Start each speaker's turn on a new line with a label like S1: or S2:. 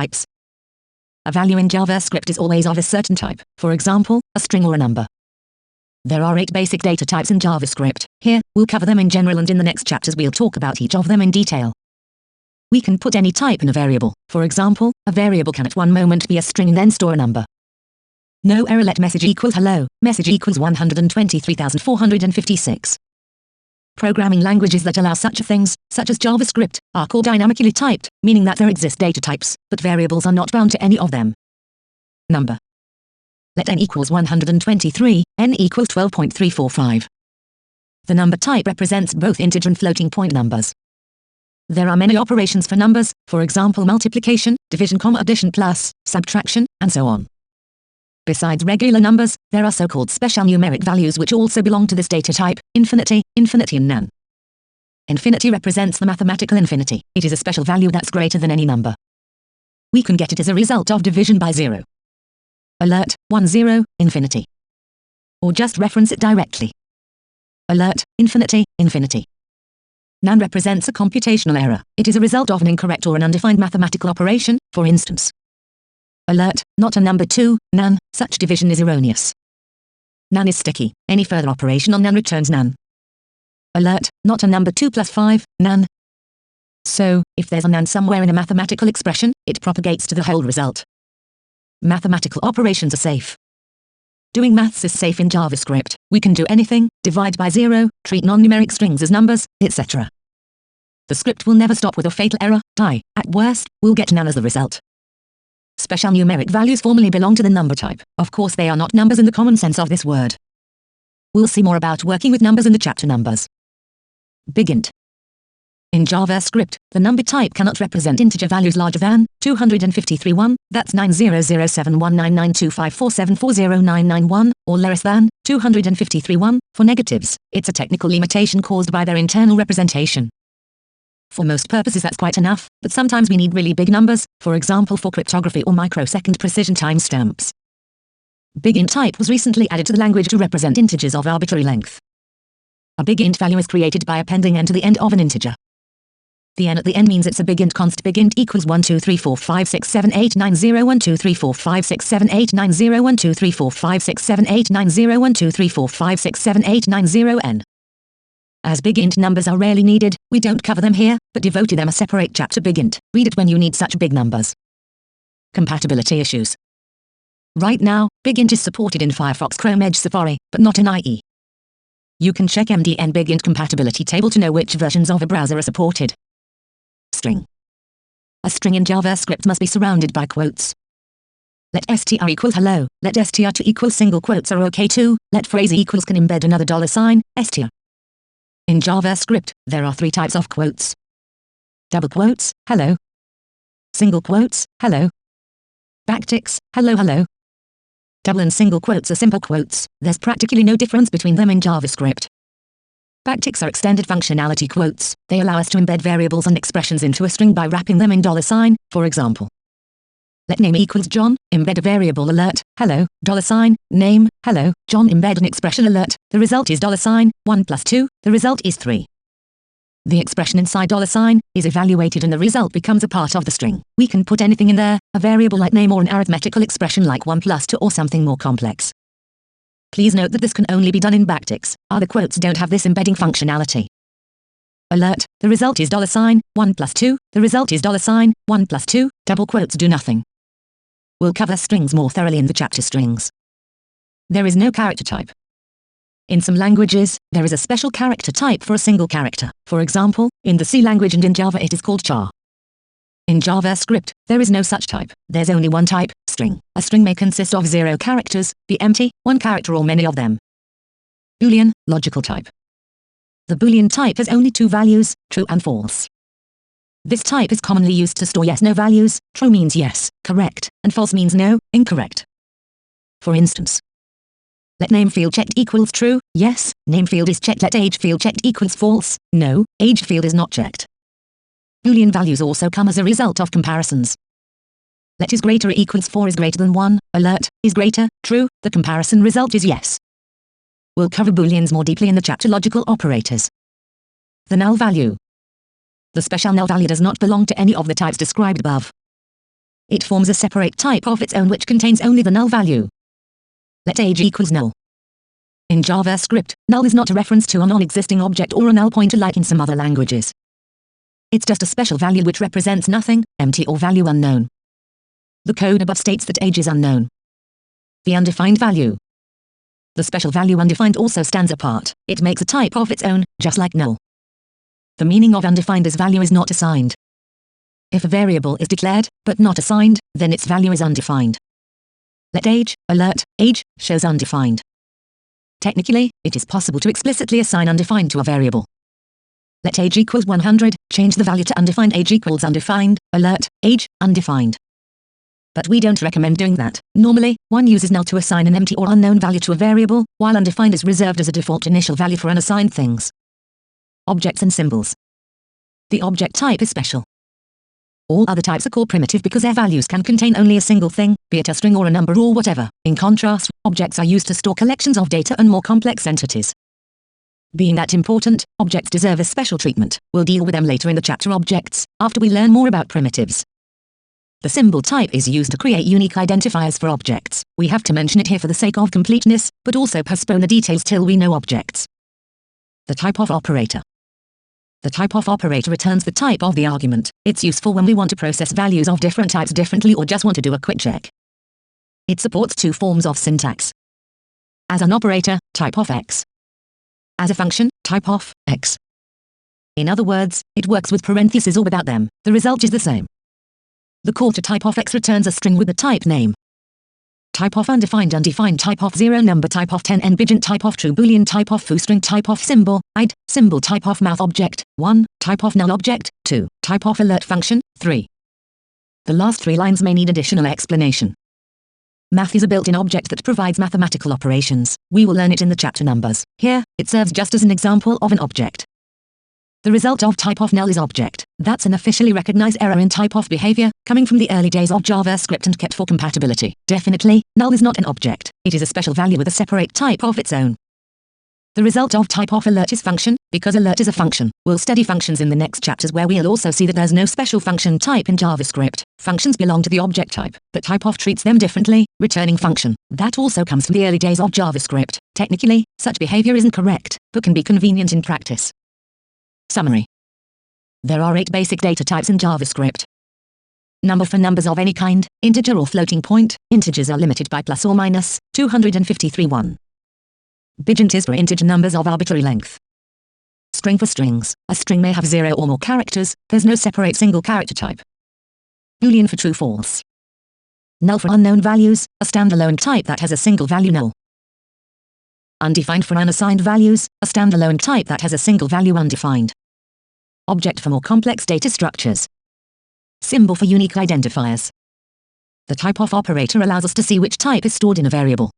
S1: Types. A value in JavaScript is always of a certain type, for example, a string or a number. There are 8 basic data types in JavaScript. Here, we'll cover them in general, and in the next chapters we'll talk about each of them in detail. We can put any type in a variable. For example, a variable can at one moment be a string and then store a number. No error, let message equals hello, message equals 123,456. Programming languages that allow such things, such as JavaScript, are called dynamically typed, meaning that there exist data types, but variables are not bound to any of them. Number. Let n equals 123, n equals 12.345. The number type represents both integer and floating point numbers. There are many operations for numbers, for example multiplication, division, addition, plus, subtraction, and so on. Besides regular numbers, there are so-called special numeric values which also belong to this data type: infinity, infinity and nan. Infinity represents the mathematical infinity. It is a special value that's greater than any number. We can get it as a result of division by 0. Alert, 10, infinity. Or just reference it directly. Alert, infinity, infinity. Nan represents a computational error. It is a result of an incorrect or an undefined mathematical operation, for instance. Alert, not a number 2, nan, such division is erroneous. Nan is sticky. Any further operation on nan returns nan. Alert, not a number 2 plus 5, nan. So, if there's a nan somewhere in a mathematical expression, it propagates to the whole result. Mathematical operations are safe. Doing maths is safe in JavaScript. We can do anything, divide by 0, treat non-numeric strings as numbers, etc. The script will never stop with a fatal error, die. At worst, we'll get nan as the result. Special numeric values formally belong to the number type. Of course, they are not numbers in the common sense of this word. We'll see more about working with numbers in the chapter numbers. BigInt. In JavaScript, the number type cannot represent integer values larger than 253.1, that's 90071992547409991, or less than 253.1 for negatives. It's a technical limitation caused by their internal representation. For most purposes that's quite enough, but sometimes we need really big numbers, for example for cryptography or microsecond precision timestamps. BigInt type was recently added to the language to represent integers of arbitrary length. A BigInt value is created by appending n to the end of an integer. The n at the end means it's a BigInt const. BigInt equals 12345678901234567890123456789012345678990n. As BigInt numbers are rarely needed, we don't cover them here, but devoted them a separate chapter. BigInt. Read it when you need such big numbers. Compatibility issues. Right now, BigInt is supported in Firefox, Chrome, Edge, Safari, but not in IE. You can check MDN BigInt compatibility table to know which versions of a browser are supported. String. A string in JavaScript must be surrounded by quotes. Let str equals hello, let str2 equals single quotes are okay too, let phrase equals can embed another $sign, str. In JavaScript, there are 3 types of quotes. Double quotes, hello. Single quotes, hello. Backticks, hello hello. Double and single quotes are simple quotes. There's practically no difference between them in JavaScript. Backticks are extended functionality quotes. They allow us to embed variables and expressions into a string by wrapping them in $sign, for example. Let name equals John, embed a variable alert, hello, $sign, name, hello, John, embed an expression alert, the result is $sign, 1 plus 2, the result is 3. The expression inside $sign is evaluated and the result becomes a part of the string. We can put anything in there, a variable like name or an arithmetical expression like 1 plus 2 or something more complex. Please note that this can only be done in backticks. Other quotes don't have this embedding functionality. Alert, the result is $sign, 1 plus 2, the result is $sign, 1 plus 2, double quotes do nothing. We'll cover strings more thoroughly in the chapter strings. There is no character type. In some languages, there is a special character type for a single character. For example, in the C language and in Java it is called char. In JavaScript, there is no such type. There's only one type, string. A string may consist of 0 characters, be empty, 1 character or many of them. Boolean, logical type. The Boolean type has only 2 values, true and false. This type is commonly used to store yes/no values. True means yes, correct, and false means no, incorrect. For instance, let name field checked equals true, yes, name field is checked. Let age field checked equals false, no, age field is not checked. Boolean values also come as a result of comparisons. Let is greater equals 4 is greater than 1, alert, is greater, true, the comparison result is yes. We'll cover Booleans more deeply in the chapter logical operators. The null value. The special null value does not belong to any of the types described above. It forms a separate type of its own which contains only the null value. Let age equals null. In JavaScript, null is not a reference to a non-existing object or a null pointer like in some other languages. It's just a special value which represents nothing, empty or value unknown. The code above states that age is unknown. The undefined value. The special value undefined also stands apart. It makes a type of its own, just like null. The meaning of undefined is value is not assigned. If a variable is declared, but not assigned, then its value is undefined. Let age, alert, age, shows undefined. Technically, it is possible to explicitly assign undefined to a variable. Let age equals 100, change the value to undefined age equals undefined, alert, age, undefined. But we don't recommend doing that. Normally, one uses null to assign an empty or unknown value to a variable, while undefined is reserved as a default initial value for unassigned things. Objects and symbols. The object type is special. All other types are called primitive because their values can contain only a single thing, be it a string or a number or whatever. In contrast, objects are used to store collections of data and more complex entities. Being that important, objects deserve a special treatment. We'll deal with them later in the chapter Objects, after we learn more about primitives. The symbol type is used to create unique identifiers for objects. We have to mention it here for the sake of completeness, but also postpone the details till we know objects. The type of operator. The type of operator returns the type of the argument. It's useful when we want to process values of different types differently or just want to do a quick check. It supports two forms of syntax. As an operator, type of X. As a function, type of X. In other words, it works with parentheses or without them. The result is the same. The call to type of X returns a string with the type name. Type of undefined, undefined, type of 0 number, type of 10 n-bigint, type of true boolean, type of foo string, type of symbol, id, symbol, type of mouth object, 1, type of null object, 2, type of alert function, 3. The last 3 lines may need additional explanation. Math is a built-in object that provides mathematical operations. We will learn it in the chapter numbers. Here, it serves just as an example of an object. The result of type of null is object. That's an officially recognized error in type of behavior, coming from the early days of JavaScript and kept for compatibility. Definitely, null is not an object. It is a special value with a separate type of its own. The result of type of alert is function, because alert is a function. We'll study functions in the next chapters where we'll also see that there's no special function type in JavaScript. Functions belong to the object type, but type of treats them differently, returning function. That also comes from the early days of JavaScript. Technically, such behavior isn't correct, but can be convenient in practice. Summary. There are 8 basic data types in JavaScript. Number for numbers of any kind, integer or floating point. Integers are limited by plus or minus 253 1. Bigint is for integer numbers of arbitrary length. String for strings. A string may have 0 or more characters. There's no separate single character type. Boolean for true false. Null for unknown values, a standalone type that has a single value null. Undefined for unassigned values, a standalone type that has a single value undefined. Object for more complex data structures. Symbol for unique identifiers. The type of operator allows us to see which type is stored in a variable.